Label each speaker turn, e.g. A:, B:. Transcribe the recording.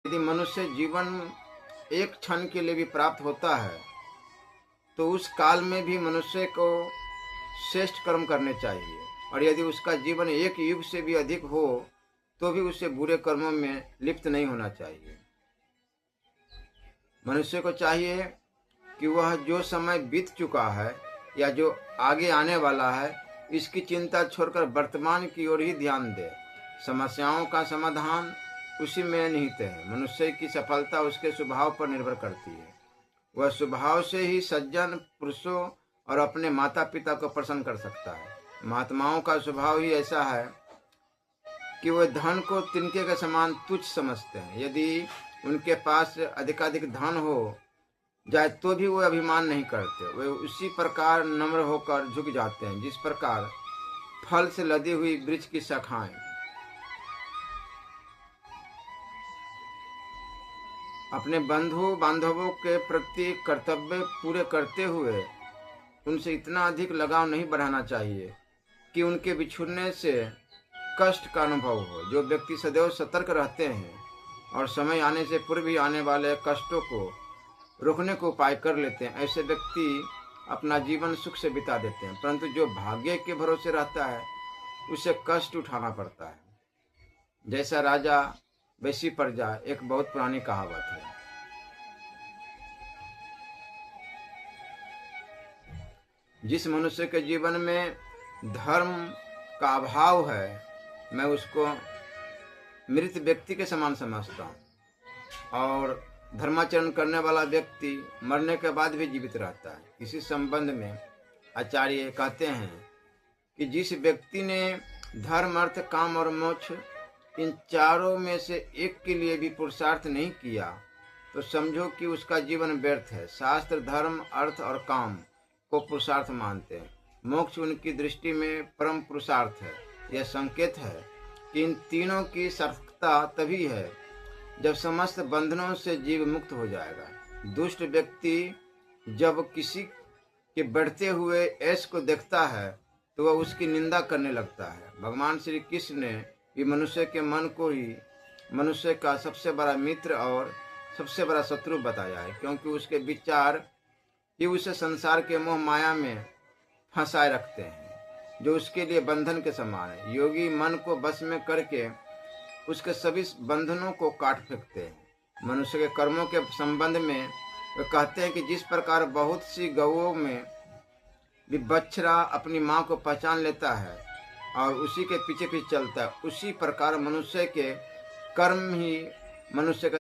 A: यदि मनुष्य जीवन एक क्षण के लिए भी प्राप्त होता है तो उस काल में भी मनुष्य को श्रेष्ठ कर्म करने चाहिए, और यदि उसका जीवन एक युग से भी अधिक हो तो भी उसे बुरे कर्मों में लिप्त नहीं होना चाहिए। मनुष्य को चाहिए कि वह जो समय बीत चुका है या जो आगे आने वाला है इसकी चिंता छोड़कर वर्तमान की ओर ही ध्यान दे। समस्याओं का समाधान उसी में निहित है। मनुष्य की सफलता उसके स्वभाव पर निर्भर करती है। वह स्वभाव से ही सज्जन पुरुषों और अपने माता पिता को प्रसन्न कर सकता है। महात्माओं का स्वभाव ही ऐसा है कि वह धन को तिनके के समान तुच्छ समझते हैं। यदि उनके पास अधिकाधिक धन हो जाए तो भी वो अभिमान नहीं करते। वे उसी प्रकार नम्र होकर झुक जाते हैं जिस प्रकार फल से लदी हुई वृक्ष की शाखाएं। अपने बंधु बांधवों के प्रति कर्तव्य पूरे करते हुए उनसे इतना अधिक लगाव नहीं बढ़ाना चाहिए कि उनके बिछुड़ने से कष्ट का अनुभव हो। जो व्यक्ति सदैव सतर्क रहते हैं और समय आने से पूर्व ही आने वाले कष्टों को रोकने को उपाय कर लेते हैं, ऐसे व्यक्ति अपना जीवन सुख से बिता देते हैं। परंतु जो भाग्य के भरोसे रहता है उसे कष्ट उठाना पड़ता है। जैसा राजा वैसी प्रजा एक बहुत पुरानी कहावत है। जिस मनुष्य के जीवन में धर्म का अभाव है मैं उसको मृत व्यक्ति के समान समझता हूँ, और धर्माचरण करने वाला व्यक्ति मरने के बाद भी जीवित रहता है। इसी संबंध में आचार्य कहते हैं कि जिस व्यक्ति ने धर्म अर्थ काम और मोक्ष इन चारों में से एक के लिए भी पुरुषार्थ नहीं किया तो समझो कि उसका जीवन व्यर्थ है। शास्त्र धर्म अर्थ और काम को पुरुषार्थ मानते हैं। मोक्ष उनकी दृष्टि में परम पुरुषार्थ है। यह संकेत है कि इन तीनों की सार्थकता तभी है जब समस्त बंधनों से जीव मुक्त हो जाएगा। दुष्ट व्यक्ति जब किसी के बढ़ते हुए ऐश को देखता है तो वह उसकी निंदा करने लगता है। भगवान श्री कृष्ण ने भी मनुष्य के मन को ही मनुष्य का सबसे बड़ा मित्र और सबसे बड़ा शत्रु बताया है, क्योंकि उसके विचार ही उसे संसार के मोह माया में फंसाए रखते हैं जो उसके लिए बंधन के समान है। योगी मन को बस में करके उसके सभी बंधनों को काट फेंकते हैं। मनुष्य के कर्मों के संबंध में वे कहते हैं कि जिस प्रकार बहुत सी गौओं में भी बछड़ा अपनी माँ को पहचान लेता है और उसी के पीछे पीछे चलता है, उसी प्रकार मनुष्य के कर्म ही मनुष्य का